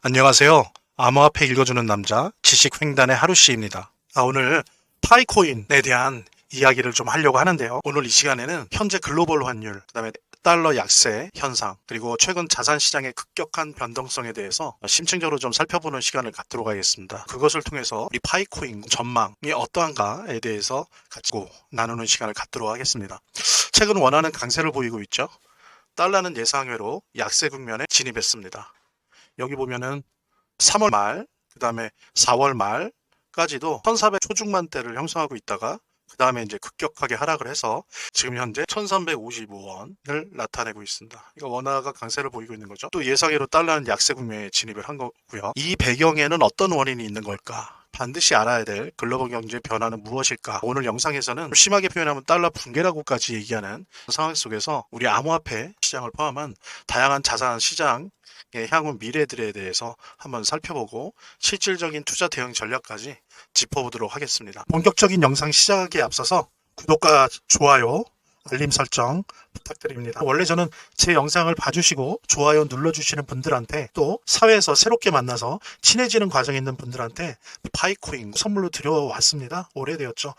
안녕하세요. 암호화폐 읽어주는 남자 지식횡단의 하루씨입니다. 오늘 파이코인에 대한 이야기를 좀 하려고 하는데요. 오늘 이 시간에는 현재 글로벌 환율, 그다음에 달러 약세 현상, 그리고 최근 자산 시장의 급격한 변동성에 대해서 심층적으로 좀 살펴보는 시간을 갖도록 하겠습니다. 그것을 통해서 우리 파이코인 전망이 어떠한가에 대해서 같이 나누는 시간을 갖도록 하겠습니다. 최근 원화는 강세를 보이고 있죠. 달러는 예상외로 약세 국면에 진입했습니다. 여기 보면은 3월 말, 그 다음에 4월 말까지도 1400 초중반대를 형성하고 있다가 그 다음에 이제 급격하게 하락을 해서 지금 현재 1355원을 나타내고 있습니다. 이거 원화가 강세를 보이고 있는 거죠. 또 예상외로 달러는 약세 국면에 진입을 한 거고요. 이 배경에는 어떤 원인이 있는 걸까? 반드시 알아야 될 글로벌 경제 변화는 무엇일까? 오늘 영상에서는 심하게 표현하면 달러 붕괴라고까지 얘기하는 상황 속에서 우리 암호화폐 시장을 포함한 다양한 자산 시장 향후 미래들에 대해서 한번 살펴보고 실질적인 투자 대응 전략까지 짚어보도록 하겠습니다. 본격적인 영상 시작하기에 앞서서 구독과 좋아요, 알림 설정 부탁드립니다. 원래 저는 제 영상을 봐주시고 좋아요 눌러주시는 분들한테, 또 사회에서 새롭게 만나서 친해지는 과정에 있는 분들한테 파이코인 선물로 드려왔습니다. 오래되었죠.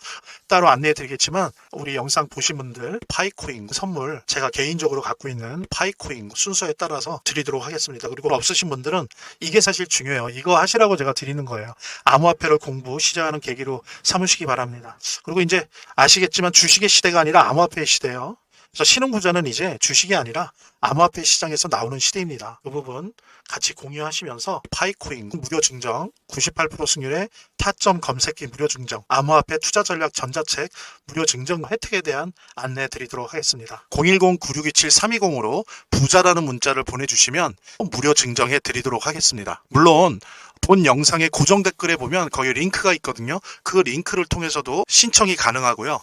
따로 안내해 드리겠지만 우리 영상 보신 분들 파이코인 선물 제가 개인적으로 갖고 있는 파이코인 순서에 따라서 드리도록 하겠습니다. 그리고 없으신 분들은 이게 사실 중요해요. 이거 하시라고 제가 드리는 거예요. 암호화폐를 공부 시작하는 계기로 삼으시기 바랍니다. 그리고 이제 아시겠지만 주식의 시대가 아니라 암호화폐의 시대예요. 그래서 신흥부자는 이제 주식이 아니라 암호화폐 시장에서 나오는 시대입니다. 그 부분 같이 공유하시면서 파이코인 무료 증정, 98% 승률의 타점 검색기 무료 증정, 암호화폐 투자 전략 전자책 무료 증정 혜택에 대한 안내 드리도록 하겠습니다. 010-9627-320으로 부자라는 문자를 보내주시면 무료 증정해 드리도록 하겠습니다. 물론 본 영상의 고정 댓글에 보면 거기 링크가 있거든요. 그 링크를 통해서도 신청이 가능하고요.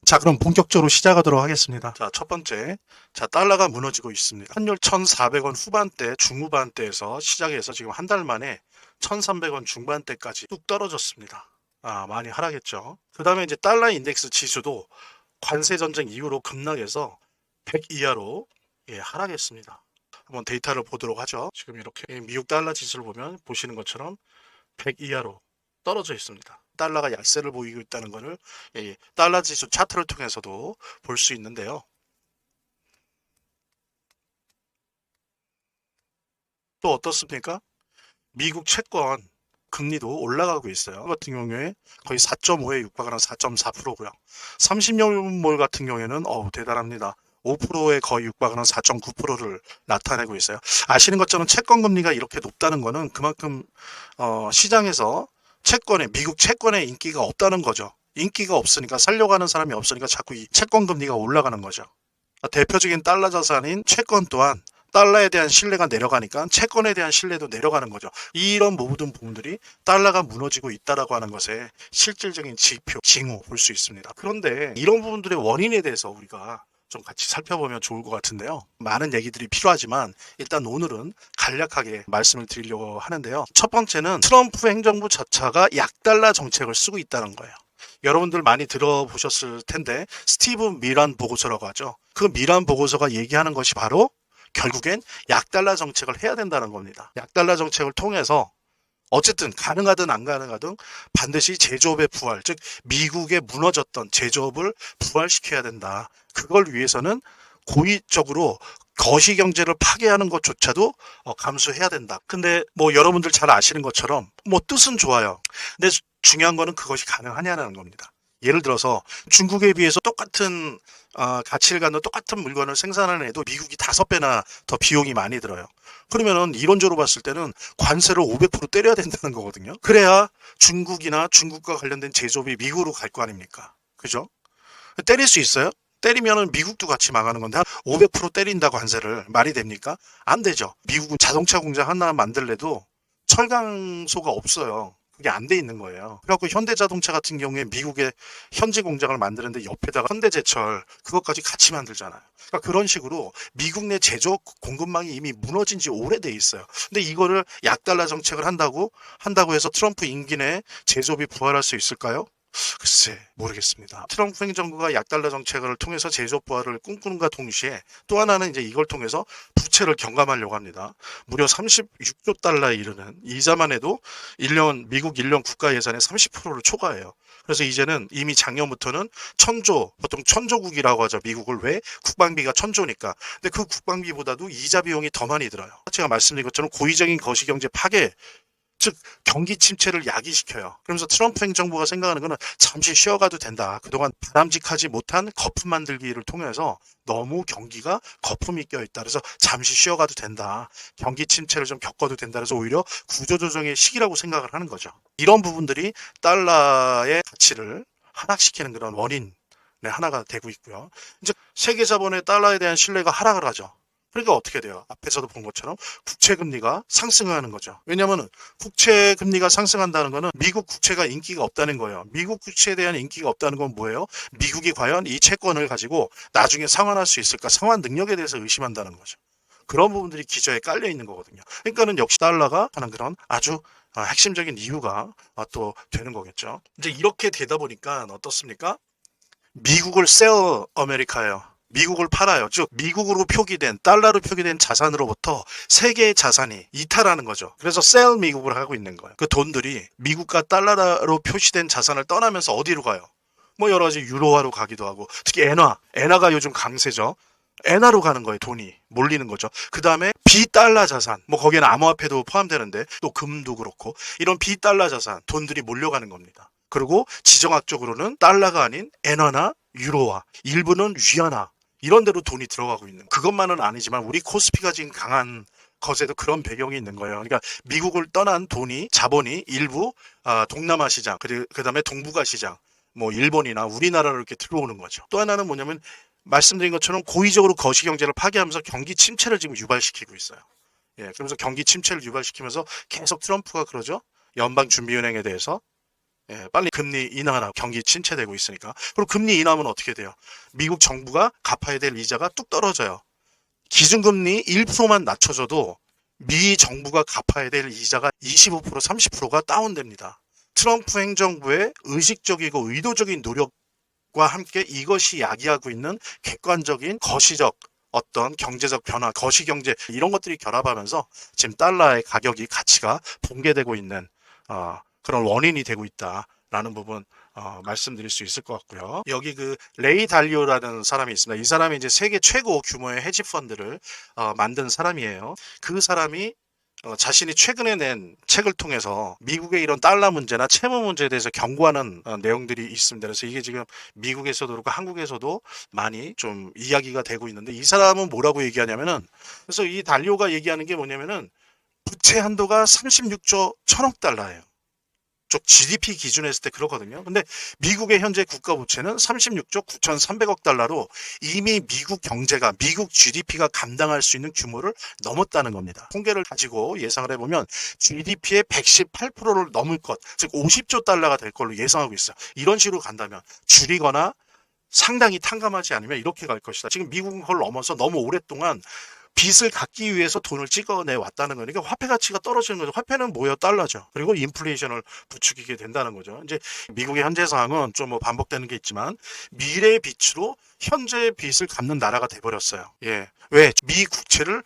자, 그럼 본격적으로 시작하도록 하겠습니다. 자, 첫 번째. 자, 달러가 무너지고 있습니다. 환율 1,400원 후반대, 중후반대에서 시작해서 지금 한 달 만에 1,300원 중반대까지 뚝 떨어졌습니다. 많이 하락했죠. 그 다음에 이제 달러 인덱스 지수도 관세 전쟁 이후로 급락해서 100 이하로 하락했습니다. 한번 데이터를 보도록 하죠. 지금 이렇게 미국 달러 지수를 보면 보시는 것처럼 100 이하로 떨어져 있습니다. 달러가 약세를 보이고 있다는 것을 달러 지수 차트를 통해서도 볼 수 있는데요. 또 어떻습니까? 미국 채권 금리도 올라가고 있어요. 그 같은 경우에 거의 4.5에 육박하는 4.4%고요. 30년물 같은 경우에는 대단합니다. 5%에 거의 육박하는 4.9%를 나타내고 있어요. 아시는 것처럼 채권 금리가 이렇게 높다는 것은 그만큼 시장에서 미국 채권의 인기가 없다는 거죠. 인기가 없으니까, 살려고 하는 사람이 없으니까 자꾸 이 채권 금리가 올라가는 거죠. 대표적인 달러 자산인 채권 또한 달러에 대한 신뢰가 내려가니까 채권에 대한 신뢰도 내려가는 거죠. 이런 모든 부분들이 달러가 무너지고 있다라고 하는 것에 실질적인 지표, 징후 볼 수 있습니다. 그런데 이런 부분들의 원인에 대해서 우리가 좀 같이 살펴보면 좋을 것 같은데요. 많은 얘기들이 필요하지만 일단 오늘은 간략하게 말씀을 드리려고 하는데요. 첫 번째는 트럼프 행정부 자체가 약달러 정책을 쓰고 있다는 거예요. 여러분들 많이 들어보셨을 텐데 스티브 미란 보고서라고 하죠. 그 미란 보고서가 얘기하는 것이 바로 결국엔 약달러 정책을 해야 된다는 겁니다. 약달러 정책을 통해서 어쨌든 가능하든 안 가능하든 반드시 제조업의 부활, 즉 미국의 무너졌던 제조업을 부활시켜야 된다. 그걸 위해서는 고의적으로 거시경제를 파괴하는 것조차도 감수해야 된다. 근데 뭐 여러분들 잘 아시는 것처럼 뭐 뜻은 좋아요. 근데 중요한 거는 그것이 가능하냐는 겁니다. 예를 들어서 중국에 비해서 똑같은 가치를 갖는 똑같은 물건을 생산하는 애도 미국이 5배나 더 비용이 많이 들어요. 그러면은 이론적으로 봤을 때는 관세를 500% 때려야 된다는 거거든요. 그래야 중국이나 중국과 관련된 제조업이 미국으로 갈 거 아닙니까? 그죠? 때릴 수 있어요? 때리면은 미국도 같이 망하는 건데 500% 때린다고 관세를 말이 됩니까? 안 되죠. 미국은 자동차 공장 하나 만들래도 철강소가 없어요. 그게 안 돼 있는 거예요. 그래갖고 현대자동차 같은 경우에 미국의 현지 공장을 만드는데 옆에다가 현대제철 그것까지 같이 만들잖아요. 그러니까 그런 식으로 미국 내 제조업 공급망이 이미 무너진 지 오래돼 있어요. 근데 이거를 약달러 정책을 한다고 해서 트럼프 임기 내에 제조업이 부활할 수 있을까요? 글쎄 모르겠습니다. 트럼프 행정부가 약달러 정책을 통해서 제조업 부활을 꿈꾸는가 동시에 또 하나는 이제 이걸 통해서 부채를 경감하려고 합니다. 무려 36조 달러에 이르는 이자만 해도 미국 1년 국가 예산의 30%를 초과해요. 그래서 이제는 이미 작년부터는 보통 천조국이라고 하죠. 미국을 왜? 국방비가 천조니까. 근데 그 국방비보다도 이자 비용이 더 많이 들어요. 제가 말씀드린 것처럼 고의적인 거시경제 파괴, 즉 경기 침체를 야기시켜요. 그러면서 트럼프 행정부가 생각하는 거는 잠시 쉬어가도 된다. 그동안 바람직하지 못한 거품 만들기를 통해서 너무 경기가 거품이 껴있다. 그래서 잠시 쉬어가도 된다. 경기 침체를 좀 겪어도 된다. 그래서 오히려 구조조정의 시기라고 생각을 하는 거죠. 이런 부분들이 달러의 가치를 하락시키는 그런 원인의 하나가 되고 있고요. 이제 세계 자본의 달러에 대한 신뢰가 하락을 하죠. 그러니까 어떻게 돼요? 앞에서도 본 것처럼 국채금리가 상승하는 거죠. 왜냐하면 국채금리가 상승한다는 거는 미국 국채가 인기가 없다는 거예요. 미국 국채에 대한 인기가 없다는 건 뭐예요? 미국이 과연 이 채권을 가지고 나중에 상환할 수 있을까? 상환 능력에 대해서 의심한다는 거죠. 그런 부분들이 기저에 깔려 있는 거거든요. 그러니까는 역시 달러가 하는 그런 아주 핵심적인 이유가 또 되는 거겠죠. 이제 이렇게 되다 보니까 어떻습니까? 미국을 셀 아메리카예요. 미국을 팔아요. 즉 미국으로 표기된 달러로 표기된 자산으로부터 세계의 자산이 이탈하는 거죠. 그래서 셀 미국을 하고 있는 거예요. 그 돈들이 미국과 달러로 표시된 자산을 떠나면서 어디로 가요? 뭐 여러 가지 유로화로 가기도 하고 특히 엔화가 요즘 강세죠. 엔화로 가는 거예요. 돈이 몰리는 거죠. 그 다음에 비달러 자산, 뭐 거기에는 암호화폐도 포함되는데 또 금도 그렇고 이런 비달러 자산 돈들이 몰려가는 겁니다. 그리고 지정학적으로는 달러가 아닌 엔화나 유로화, 일부는 위안화 이런 데로 돈이 들어가고 있는 그것만은 아니지만 우리 코스피가 지금 강한 것에도 그런 배경이 있는 거예요. 그러니까 미국을 떠난 자본이 일부 동남아 시장 그다음에 동북아 시장 뭐 일본이나 우리나라로 이렇게 들어오는 거죠. 또 하나는 뭐냐면 말씀드린 것처럼 고의적으로 거시경제를 파괴하면서 경기 침체를 지금 유발시키고 있어요. 예, 그러면서 경기 침체를 유발시키면서 계속 트럼프가 그러죠. 연방준비은행에 대해서 빨리 금리 인하라 경기 침체되고 있으니까. 그리고 금리 인하하면 어떻게 돼요? 미국 정부가 갚아야 될 이자가 뚝 떨어져요. 기준금리 1%만 낮춰줘도 미 정부가 갚아야 될 이자가 25% 30%가 다운됩니다. 트럼프 행정부의 의식적이고 의도적인 노력과 함께 이것이 야기하고 있는 객관적인 거시적 어떤 경제적 변화, 거시경제 이런 것들이 결합하면서 지금 달러의 가치가 붕괴되고 있는 그런 원인이 되고 있다라는 부분 말씀드릴 수 있을 것 같고요. 여기 그 레이 달리오라는 사람이 있습니다. 이 사람이 이제 세계 최고 규모의 헤지 펀드를 만든 사람이에요. 그 사람이 자신이 최근에 낸 책을 통해서 미국의 이런 달러 문제나 채무 문제에 대해서 경고하는 내용들이 있습니다. 그래서 이게 지금 미국에서도 그렇고 한국에서도 많이 좀 이야기가 되고 있는데 이 사람은 뭐라고 얘기하냐면은 그래서 이 달리오가 얘기하는 게 뭐냐면은 부채 한도가 36조 1000억 달러예요. 쪽 GDP 기준으로 했을 때 그렇거든요. 근데 미국의 현재 국가 부채는 36조 9,300억 달러로 이미 미국 경제가 미국 GDP가 감당할 수 있는 규모를 넘었다는 겁니다. 통계를 가지고 예상을 해보면 GDP의 118%를 넘을 것, 즉 50조 달러가 될 걸로 예상하고 있어요. 이런 식으로 간다면 줄이거나 상당히 탕감하지 않으면 이렇게 갈 것이다. 지금 미국은 그걸 넘어서 너무 오랫동안 빚을 갚기 위해서 돈을 찍어내 왔다는 거니까 화폐 가치가 떨어지는 거죠. 화폐는 뭐예요? 달러죠. 그리고 인플레이션을 부추기게 된다는 거죠. 이제 미국의 현재 상황은 좀 뭐 반복되는 게 있지만 미래의 빚으로 현재의 빚을 갚는 나라가 돼버렸어요. 예. 왜? 미 국채를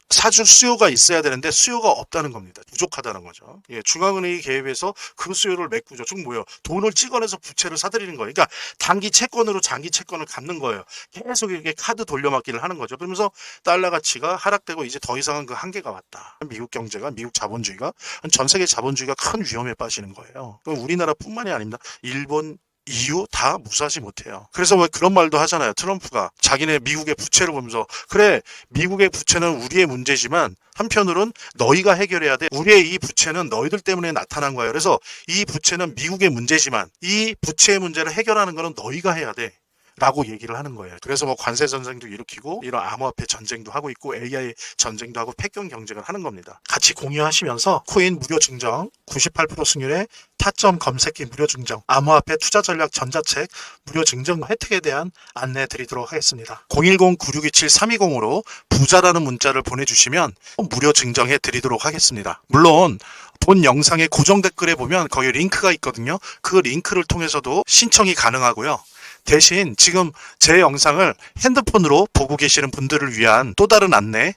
사줄 수요가 있어야 되는데 수요가 없다는 겁니다. 부족하다는 거죠. 예. 중앙은행이 개입해서 그 수요를 메꾸죠. 즉 뭐예요? 돈을 찍어내서 부채를 사들이는 거예요. 그러니까 단기 채권으로 장기 채권을 갚는 거예요. 계속 이렇게 카드 돌려막기를 하는 거죠. 그러면서 달러 가치가 하락되고 이제 더 이상은 그 한계가 왔다. 미국 경제가 미국 자본주의가 전 세계 자본주의가 큰 위험에 빠지는 거예요. 우리나라뿐만이 아닙니다. 일본 EU 다 무사하지 못해요. 그래서 왜 그런 말도 하잖아요. 트럼프가 자기네 미국의 부채를 보면서 그래 미국의 부채는 우리의 문제지만 한편으로는 너희가 해결해야 돼. 우리의 이 부채는 너희들 때문에 나타난 거예요. 그래서 이 부채는 미국의 문제지만 이 부채의 문제를 해결하는 거는 너희가 해야 돼. 라고 얘기를 하는 거예요. 그래서 뭐 관세 전쟁도 일으키고 이런 암호화폐 전쟁도 하고 있고 AI 전쟁도 하고 패권 경쟁을 하는 겁니다. 같이 공유하시면서 코인 무료 증정 98% 승률의 타점 검색기 무료 증정 암호화폐 투자 전략 전자책 무료 증정 혜택에 대한 안내 드리도록 하겠습니다. 010-9627-320으로 부자라는 문자를 보내주시면 무료 증정해 드리도록 하겠습니다. 물론 본 영상의 고정 댓글에 보면 거기 링크가 있거든요. 그 링크를 통해서도 신청이 가능하고요. 대신 지금 제 영상을 핸드폰으로 보고 계시는 분들을 위한 또 다른 안내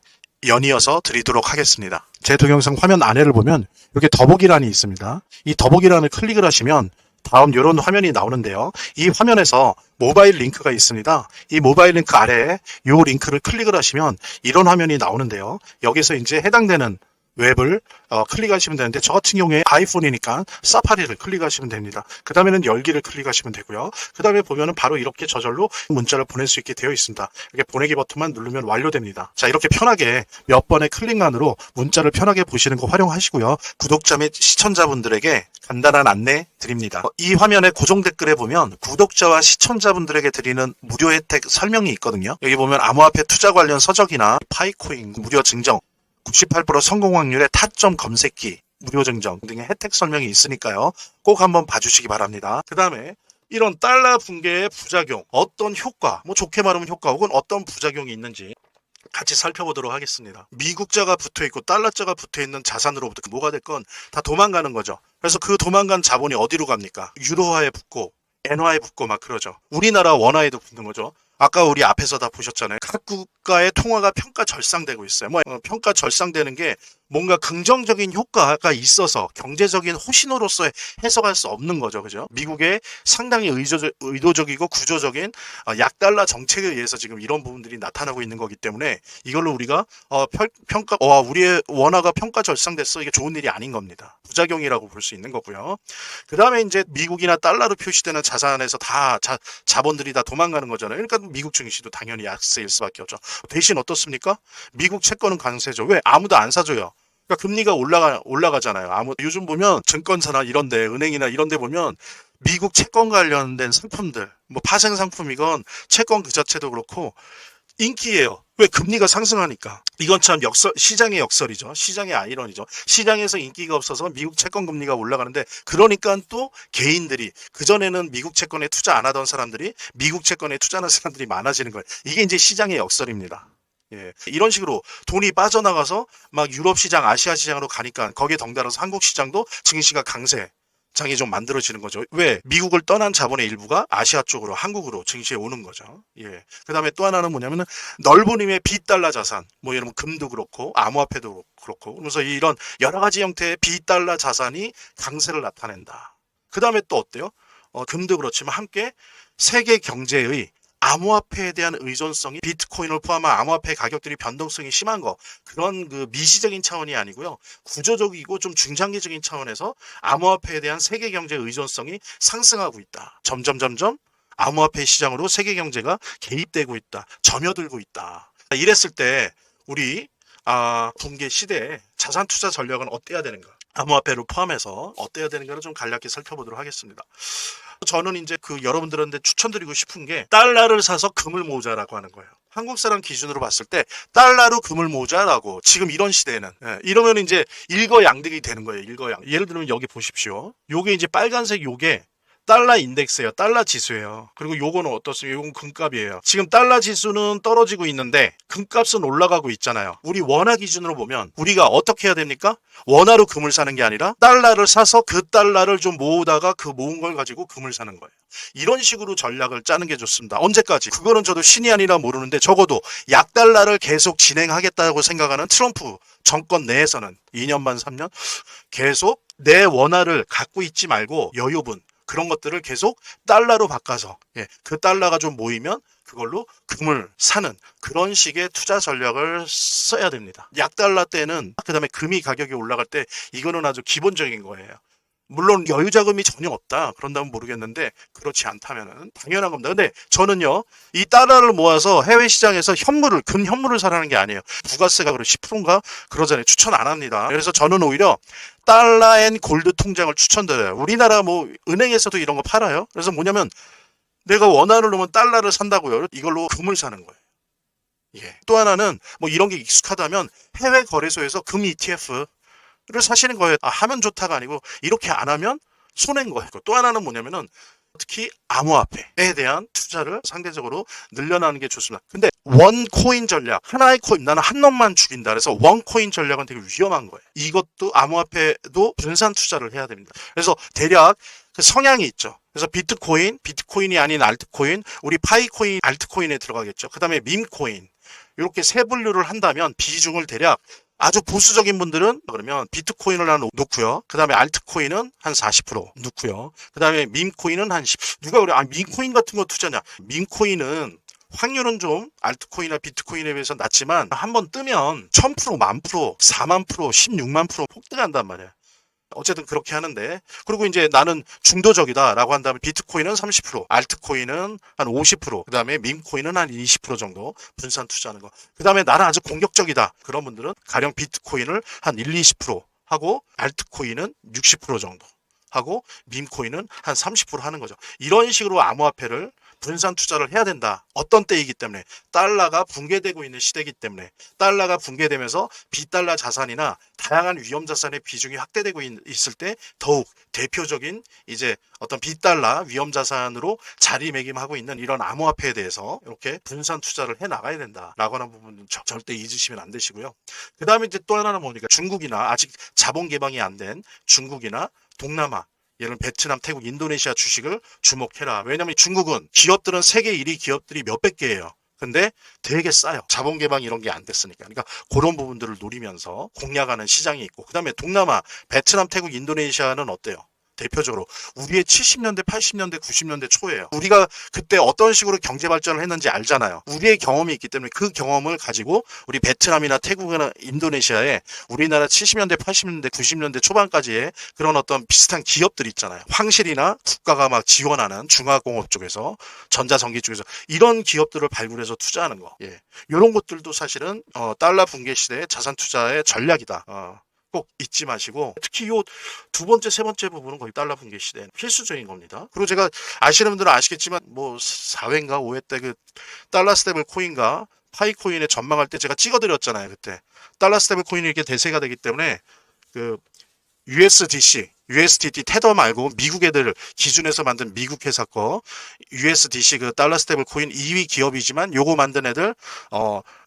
연이어서 드리도록 하겠습니다. 제 동영상 화면 아래를 보면 여기 더보기란이 있습니다. 이 더보기란을 클릭을 하시면 다음 이런 화면이 나오는데요. 이 화면에서 모바일 링크가 있습니다. 이 모바일 링크 아래에 이 링크를 클릭을 하시면 이런 화면이 나오는데요. 여기서 이제 해당되는 웹을 클릭하시면 되는데 저 같은 경우에 아이폰이니까 사파리를 클릭하시면 됩니다. 그 다음에는 열기를 클릭하시면 되고요. 그 다음에 보면은 바로 이렇게 저절로 문자를 보낼 수 있게 되어 있습니다. 이렇게 보내기 버튼만 누르면 완료됩니다. 자, 이렇게 편하게 몇 번의 클릭만으로 문자를 편하게 보시는 거 활용하시고요. 구독자 및 시청자분들에게 간단한 안내 드립니다. 이 화면의 고정 댓글에 보면 구독자와 시청자분들에게 드리는 무료 혜택 설명이 있거든요. 여기 보면 암호화폐 투자 관련 서적이나 파이코인 무료 증정, 98% 성공 확률의 타점 검색기, 무료 증정 등의 혜택 설명이 있으니까요. 꼭 한번 봐주시기 바랍니다. 그 다음에 이런 달러 붕괴의 부작용, 어떤 효과, 뭐 좋게 말하면 효과 혹은 어떤 부작용이 있는지 같이 살펴보도록 하겠습니다. 미국자가 붙어있고 달러자가 붙어있는 자산으로부터 뭐가 됐건 다 도망가는 거죠. 그래서 그 도망간 자본이 어디로 갑니까? 유로화에 붙고 엔화에 붙고 막 그러죠. 우리나라 원화에도 붙는 거죠. 아까 우리 앞에서 다 보셨잖아요. 각 국가의 통화가 평가 절상되고 있어요. 평가 절상되는 게 뭔가 긍정적인 효과가 있어서 경제적인 호신호로서 해석할 수 없는 거죠. 그죠? 미국의 상당히 의도적이고 구조적인 약달러 정책에 의해서 지금 이런 부분들이 나타나고 있는 거기 때문에 이걸로 우리가 우리의 원화가 평가 절상됐어. 이게 좋은 일이 아닌 겁니다. 부작용이라고 볼 수 있는 거고요. 그 다음에 이제 미국이나 달러로 표시되는 자산에서 다 자본들이 다 도망가는 거잖아요. 그러니까 미국 증시도 당연히 약세일 수밖에 없죠. 대신 어떻습니까? 미국 채권은 강세죠. 왜? 아무도 안 사줘요. 그러니까 금리가 올라가잖아요. 요즘 보면 증권사나 이런데, 은행이나 이런데 보면 미국 채권 관련된 상품들, 뭐 파생 상품이건 채권 그 자체도 그렇고 인기예요. 왜? 금리가 상승하니까. 이건 참 시장의 역설이죠. 시장의 아이러니죠. 시장에서 인기가 없어서 미국 채권 금리가 올라가는데, 그러니까 또 개인들이, 그전에는 미국 채권에 투자 안 하던 사람들이 미국 채권에 투자하는 사람들이 많아지는 거예요. 이게 이제 시장의 역설입니다. 예. 이런 식으로 돈이 빠져나가서 막 유럽 시장, 아시아 시장으로 가니까 거기에 덩달아서 한국 시장도 증시가 강세장이 좀 만들어지는 거죠. 왜? 미국을 떠난 자본의 일부가 아시아 쪽으로, 한국으로 증시에 오는 거죠. 예. 그 다음에 또 하나는 뭐냐면은 넓은 의미의 비달러 자산, 뭐 여러분 금도 그렇고 암호화폐도 그렇고, 그러면서 이런 여러 가지 형태의 비달러 자산이 강세를 나타낸다. 그 다음에 또 어때요? 금도 그렇지만 함께 세계 경제의 암호화폐에 대한 의존성이, 비트코인을 포함한 암호화폐 가격들이 변동성이 심한 거, 그런 그 미시적인 차원이 아니고요. 구조적이고 좀 중장기적인 차원에서 암호화폐에 대한 세계 경제 의존성이 상승하고 있다. 점점 암호화폐 시장으로 세계 경제가 개입되고 있다. 점여들고 있다. 이랬을 때 우리 붕괴 시대에 자산 투자 전략은 어때야 되는가? 암호화폐를 포함해서 어때야 되는가를 좀 간략히 살펴보도록 하겠습니다. 저는 이제 여러분들한테 추천드리고 싶은 게 달러를 사서 금을 모으자라고 하는 거예요. 한국 사람 기준으로 봤을 때 달러로 금을 모으자라고, 지금 이런 시대에는. 이러면 이제 일거양득이 되는 거예요. 예를 들면 여기 보십시오. 요게 이제 빨간색, 요게 달러 인덱스예요. 달러 지수예요. 그리고 요거는 어떻습니까? 요건 금값이에요. 지금 달러 지수는 떨어지고 있는데 금값은 올라가고 있잖아요. 우리 원화 기준으로 보면 우리가 어떻게 해야 됩니까? 원화로 금을 사는 게 아니라 달러를 사서 그 달러를 좀 모으다가 그 모은 걸 가지고 금을 사는 거예요. 이런 식으로 전략을 짜는 게 좋습니다. 언제까지? 그거는 저도 신이 아니라 모르는데 적어도 약달러를 계속 진행하겠다고 생각하는 트럼프 정권 내에서는 2년 반 3년 계속 내 원화를 갖고 있지 말고 여유분, 그런 것들을 계속 달러로 바꿔서, 그 달러가 좀 모이면 그걸로 금을 사는 그런 식의 투자 전략을 써야 됩니다. 약달러 때는, 그 다음에 금이 가격이 올라갈 때 이거는 아주 기본적인 거예요. 물론 여유자금이 전혀 없다 그런다면 모르겠는데, 그렇지 않다면 당연한 겁니다. 근데 저는요, 이 달러를 모아서 해외 시장에서 금 현물을 사라는 게 아니에요. 부가세가 10%인가 그러잖아요. 추천 안 합니다. 그래서 저는 오히려 달러 앤 골드 통장을 추천드려요. 우리나라 은행에서도 이런 거 팔아요. 그래서 뭐냐면 내가 원화를 넣으면 달러를 산다고요. 이걸로 금을 사는 거예요. 예. 또 하나는 이런 게 익숙하다면 해외 거래소에서 금 ETF를 사시는 거예요. 하면 좋다가 아니고 이렇게 안 하면 손해인 거예요. 또 하나는 뭐냐면은 특히 암호화폐에 대한 투자를 상대적으로 늘려나는 게 좋습니다. 근데 원코인 전략, 하나의 코인, 나는 한 놈만 죽인다. 그래서 원코인 전략은 되게 위험한 거예요. 이것도 암호화폐도 분산 투자를 해야 됩니다. 그래서 대략 그 성향이 있죠. 그래서 비트코인이 아닌 알트코인, 우리 파이코인, 알트코인에 들어가겠죠. 그 다음에 밈코인. 이렇게 세 분류를 한다면 비중을 대략 아주 보수적인 분들은 그러면 비트코인을 한 놓고요. 그 다음에 알트코인은 한 40% 놓고요. 그 다음에 밈코인은 한 10. 누가 그래? 아, 밈코인 같은 거 투자냐? 밈코인은 확률은 좀 알트코인이나 비트코인에 비해서 낮지만 한번 뜨면 1000%, 10,000%, 40,000%, 16,000% 폭등한단 말이에요. 어쨌든 그렇게 하는데, 그리고 이제 나는 중도적이다 라고 한다면 비트코인은 30%, 알트코인은 한 50%, 그 다음에 밈코인은 한 20% 정도 분산 투자하는 거. 그 다음에 나는 아주 공격적이다. 그런 분들은 가령 비트코인을 한 1, 20% 하고 알트코인은 60% 정도 하고 밈코인은 한 30% 하는 거죠. 이런 식으로 암호화폐를 분산 투자를 해야 된다. 어떤 때이기 때문에 달러가 붕괴되고 있는 시대이기 때문에 달러가 붕괴되면서 비달러 자산이나 다양한 위험 자산의 비중이 확대되고 있을 때 더욱 대표적인 이제 어떤 비달러 위험 자산으로 자리매김하고 있는 이런 암호화폐에 대해서 이렇게 분산 투자를 해 나가야 된다라고 하는 부분은 절대 잊으시면 안 되시고요. 그 다음에 이제 또 하나는 뭡니까? 중국이나 아직 자본 개방이 안 된 중국이나 동남아, 예를 들면 베트남, 태국, 인도네시아 주식을 주목해라. 왜냐하면 중국은 기업들은 세계 1위 기업들이 몇백 개예요. 근데 되게 싸요. 자본 개방 이런 게 안 됐으니까. 그러니까 그런 부분들을 노리면서 공략하는 시장이 있고, 그 다음에 동남아, 베트남, 태국, 인도네시아는 어때요? 대표적으로 우리의 70년대, 80년대, 90년대 초예요. 우리가 그때 어떤 식으로 경제 발전을 했는지 알잖아요. 우리의 경험이 있기 때문에 그 경험을 가지고 우리 베트남이나 태국이나 인도네시아에 우리나라 70년대, 80년대, 90년대 초반까지의 그런 어떤 비슷한 기업들 있잖아요. 황실이나 국가가 막 지원하는 중화공업 쪽에서, 전자전기 쪽에서 이런 기업들을 발굴해서 투자하는 거. 예. 이런 것들도 사실은 달러 붕괴 시대의 자산 투자의 전략이다. 꼭 잊지 마시고, 특히 요 두 번째, 세 번째 부분은 거의 달러 붕괴 시대 필수적인 겁니다. 그리고 제가 아시는 분들은 아시겠지만 뭐 4회인가 5회 때 그 달러 스테이블 코인과 파이코인에 전망할 때 제가 찍어드렸잖아요. 그때 달러 스테이블 코인이 이렇게 대세가 되기 때문에 그 USDT 테더 말고 미국 애들 기준에서 만든 미국 회사 거 USDC 그 달러 스테이블 코인 2위 기업이지만 요거 만든 애들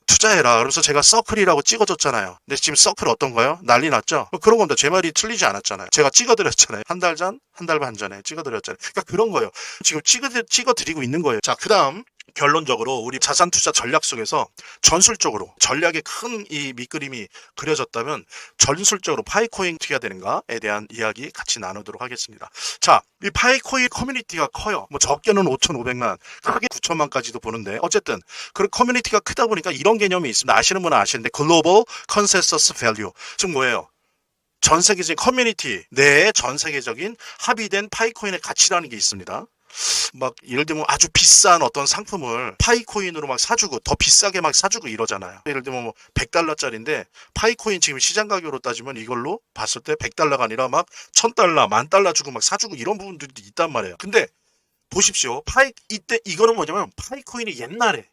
투자해라. 그래서 제가 서클이라고 찍어줬잖아요. 근데 지금 서클 어떤가요? 난리 났죠? 그런 겁니다. 제 말이 틀리지 않았잖아요. 제가 찍어드렸잖아요. 한 달 전, 한 달 반 전에 찍어드렸잖아요. 그러니까 그런 거예요. 지금 찍어드리고 있는 거예요. 자, 그 다음 결론적으로 우리 자산 투자 전략 속에서 전술적으로 전략의 큰 이 밑그림이 그려졌다면 전술적으로 파이코인 어떻게 해야 되는가에 대한 이야기 같이 나누도록 하겠습니다. 자, 이 파이코인 커뮤니티가 커요. 뭐 적게는 5,500만, 크게 9천만까지도 보는데 어쨌든 그 커뮤니티가 크다 보니까 이런 개념이 있습니다. 아시는 분은 아시는데 글로벌 컨센서스 밸류. 즉 뭐예요? 전 세계적인 커뮤니티 내에 전 세계적인 합의된 파이코인의 가치라는 게 있습니다. 막 예를 들면 아주 비싼 어떤 상품을 파이코인으로 막 사주고 더 비싸게 막 사주고 이러잖아요. 예를 들면 뭐 100달러짜리인데 파이코인 지금 시장 가격으로 따지면 이걸로 봤을 때 100달러가 아니라 막 1000달러, 10,000달러 주고 막 사주고 이런 부분들도 있단 말이에요. 근데 보십시오. 이때 이거는 뭐냐면 파이코인이 옛날에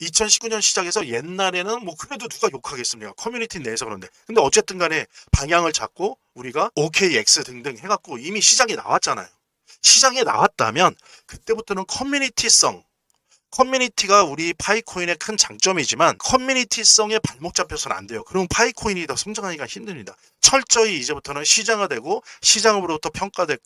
2019년 시작해서 옛날에는 뭐 그래도 누가 욕하겠습니까? 커뮤니티 내에서 그런데. 근데 어쨌든 간에 방향을 잡고 우리가 OKX 등등 해갖고 이미 시장에 나왔잖아요. 시장에 나왔다면 그때부터는 커뮤니티가 우리 파이코인의 큰 장점이지만 커뮤니티성에 발목 잡혀서는 안 돼요. 그러면 파이코인이 더 성장하기가 힘듭니다. 철저히 이제부터는 시장화되고 시장으로부터 평가받아야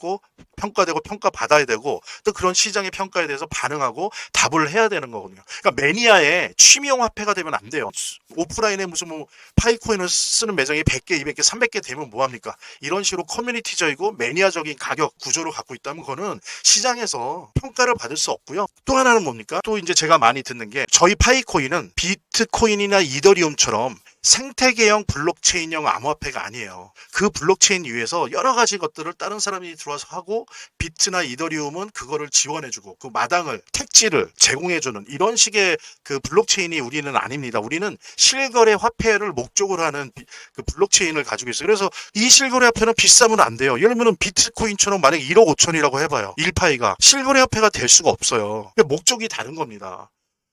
되고 또 그런 시장의 평가에 대해서 반응하고 답을 해야 되는 거거든요. 그러니까 매니아의 취미용 화폐가 되면 안 돼요. 오프라인에 무슨 뭐 파이코인을 쓰는 매장이 100개, 200개, 300개 되면 뭐합니까? 이런 식으로 커뮤니티적이고 매니아적인 가격 구조를 갖고 있다면 그거는 시장에서 평가를 받을 수 없고요. 또 하나는 뭡니까? 또 이제 제가 많이 듣는 게 저희 파이코인은 비트코인이나 이더리움처럼 생태계형 블록체인형 암호화폐가 아니에요. 그 블록체인 위에서 여러 가지 것들을 다른 사람이 들어와서 하고 비트나 이더리움은 그거를 지원해주고 그 마당을 택지를 제공해주는 이런 식의 그 블록체인이 우리는 아닙니다. 우리는 실거래 화폐를 목적으로 하는 그 블록체인을 가지고 있어요. 그래서 이 실거래 화폐는 비싸면 안 돼요. 예를 들면 비트코인처럼 만약에 1억 5천이라고 해봐요. 1파이가 실거래 화폐가 될 수가 없어요. 목적이 다른 겁니다.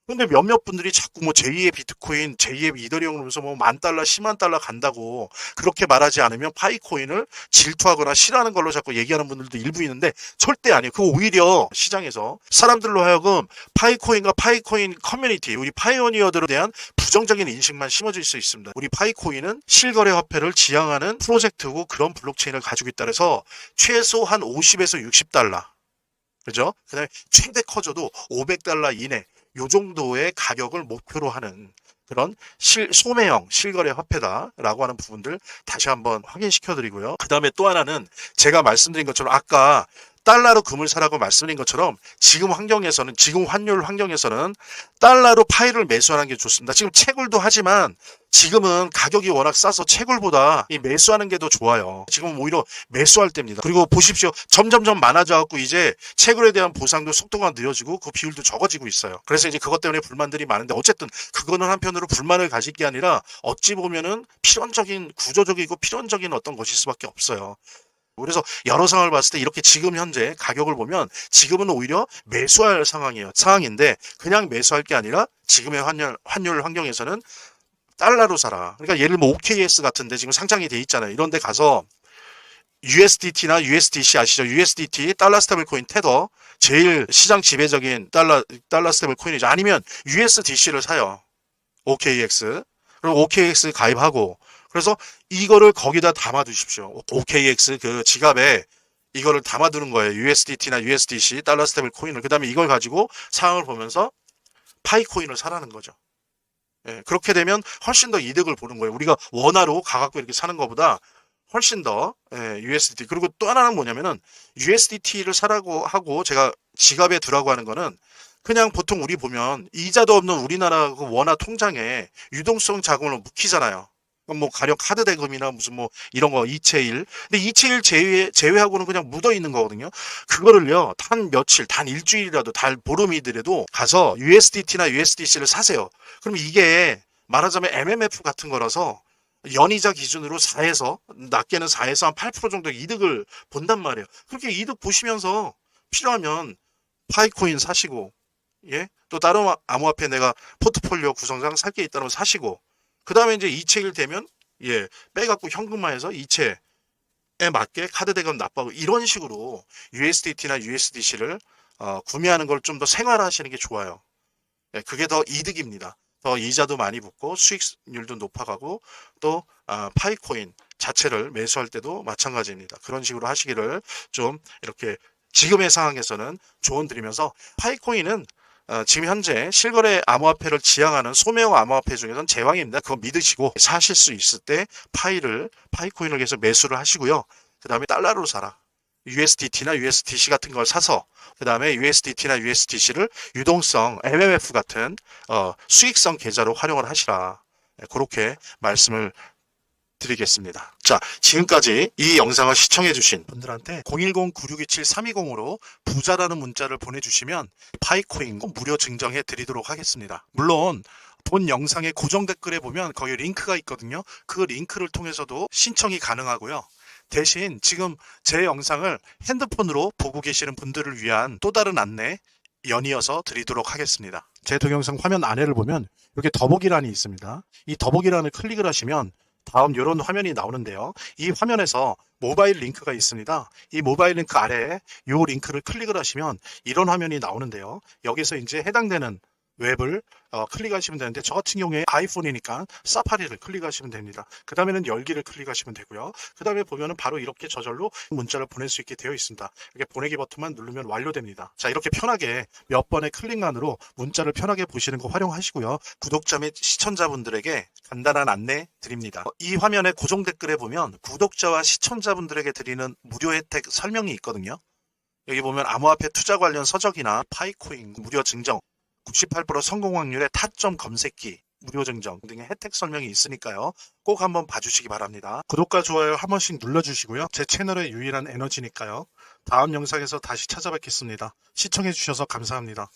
근데 몇몇 분들이 자꾸 뭐 제2의 비트코인, 제2의 이더리움 그러면서 뭐 $10,000, $100,000 간다고 그렇게 말하지 않으면 파이코인을 질투하거나 싫어하는 걸로 자꾸 얘기하는 분들도 일부 있는데 절대 아니에요. 그거 오히려 시장에서 사람들로 하여금 파이코인과 파이코인 커뮤니티, 우리 파이오니어들에 대한 부정적인 인식만 심어질 수 있습니다. 우리 파이코인은 실거래 화폐를 지향하는 프로젝트고 그런 블록체인을 가지고 있다 해서 최소한 50에서 $60. 그죠? 그 다음에 최대 커져도 $500 이내 요 정도의 가격을 목표로 하는 그런 소매형 실거래 화폐다라고 하는 부분들 다시 한번 확인시켜 드리고요. 그 다음에 또 하나는 제가 말씀드린 것처럼 아까 달러로 금을 사라고 말씀드린 것처럼 지금 환경에서는, 지금 환율 환경에서는 달러로 파이를 매수하는 게 좋습니다. 지금 채굴도 하지만 지금은 가격이 워낙 싸서 채굴보다 이 매수하는 게 더 좋아요. 지금 오히려 매수할 때입니다. 그리고 보십시오. 점점점 많아져 갖고 이제 채굴에 대한 보상도 속도가 느려지고 그 비율도 적어지고 있어요. 그래서 이제 그것 때문에 불만들이 많은데 어쨌든 그거는 한편으로 불만을 가질 게 아니라 어찌 보면은 필연적인 구조적이고 필연적인 어떤 것일 수밖에 없어요. 그래서 여러 상황을 봤을 때 이렇게 지금 현재 가격을 보면 지금은 오히려 매수할 상황인데 그냥 매수할 게 아니라 지금의 환율 환경에서는 달러로 사라. 그러니까 예를 들면 OKX 같은데 지금 상장이 돼 있잖아요. 이런 데 가서 USDT나 USDC 아시죠? USDT 달러 스테이블 코인 테더 제일 시장 지배적인 달러 스테이블 코인이죠. 아니면 USDC를 사요. OKX. 그리고 OKX 가입하고 그래서 이거를 거기다 담아 두십시오. OKX 그 지갑에 이거를 담아 두는 거예요. USDT나 USDC 달러 스테이블 코인을. 그다음에 이걸 가지고 상황을 보면서 파이 코인을 사라는 거죠. 예, 그렇게 되면 훨씬 더 이득을 보는 거예요. 우리가 원화로 가갖고 이렇게 사는 것보다 훨씬 더 USDT. 그리고 또 하나는 뭐냐면은 USDT를 사라고 하고 제가 지갑에 두라고 하는 거는 그냥 보통 우리 보면 이자도 없는 우리나라 그 원화 통장에 유동성 자금을 묵히잖아요. 뭐 가령 카드 대금이나 무슨 뭐 이런 거 이체일. 근데 이체일 제외하고는 그냥 묻어 있는 거거든요. 그거를요 단 며칠, 단 일주일이라도, 단 보름이더라도 가서 USDT나 USDC를 사세요. 그럼 이게 말하자면 MMF 같은 거라서 연이자 기준으로 4에서 낮게는 4에서 한 8% 정도 이득을 본단 말이에요. 그렇게 이득 보시면서 필요하면 파이코인 사시고, 예, 또 다른 암호화폐 내가 포트폴리오 구성상 살 게 있다면 사시고, 그 다음에 이제 이체일 되면 예 빼갖고 현금화해서 이체에 맞게 카드 대금 납부하고 이런 식으로 USDT나 USDC를 구매하는 걸 좀 더 생활화하시는 게 좋아요. 예, 그게 더 이득입니다. 더 이자도 많이 붙고 수익률도 높아가고 또 파이코인 자체를 매수할 때도 마찬가지입니다. 그런 식으로 하시기를 좀 이렇게 지금의 상황에서는 조언 드리면서 파이코인은 지금 현재 실거래 암호화폐를 지향하는 소매형 암호화폐 중에서는 제왕입니다. 그거 믿으시고 사실 수 있을 때 파이코인을 계속 매수를 하시고요. 그 다음에 달러로 사라. USDT나 USDC 같은 걸 사서 그 다음에 USDT나 USDC를 유동성 MMF 같은 수익성 계좌로 활용을 하시라. 그렇게 말씀을 드리겠습니다. 자, 지금까지 이 영상을 시청해주신 분들한테 010-9627-320으로 부자라는 문자를 보내주시면 파이코인 무료 증정해 드리도록 하겠습니다. 물론 본 영상의 고정 댓글에 보면 거기 링크가 있거든요. 그 링크를 통해서도 신청이 가능하고요. 대신 지금 제 영상을 핸드폰으로 보고 계시는 분들을 위한 또 다른 안내 연이어서 드리도록 하겠습니다. 제 동영상 화면 아래를 보면 이렇게 더보기란이 있습니다. 이 더보기란을 클릭을 하시면 다음 이런 화면이 나오는데요. 이 화면에서 모바일 링크가 있습니다. 이 모바일 링크 아래에 이 링크를 클릭을 하시면 이런 화면이 나오는데요. 여기서 이제 해당되는 웹을 클릭하시면 되는데 저 같은 경우에 아이폰이니까 사파리를 클릭하시면 됩니다. 그 다음에는 열기를 클릭하시면 되고요. 그 다음에 보면은 바로 이렇게 저절로 문자를 보낼 수 있게 되어 있습니다. 이렇게 보내기 버튼만 누르면 완료됩니다. 자, 이렇게 편하게 몇 번의 클릭만으로 문자를 편하게 보시는 거 활용하시고요. 구독자 및 시청자분들에게 간단한 안내 드립니다. 이 화면의 고정 댓글에 보면 구독자와 시청자분들에게 드리는 무료 혜택 설명이 있거든요. 여기 보면 암호화폐 투자 관련 서적이나 파이코인 무료 증정 98% 성공 확률의 타점 검색기 무료 증정 등의 혜택 설명이 있으니까요. 꼭 한번 봐주시기 바랍니다. 구독과 좋아요 한 번씩 눌러주시고요. 제 채널의 유일한 에너지니까요. 다음 영상에서 다시 찾아뵙겠습니다. 시청해주셔서 감사합니다.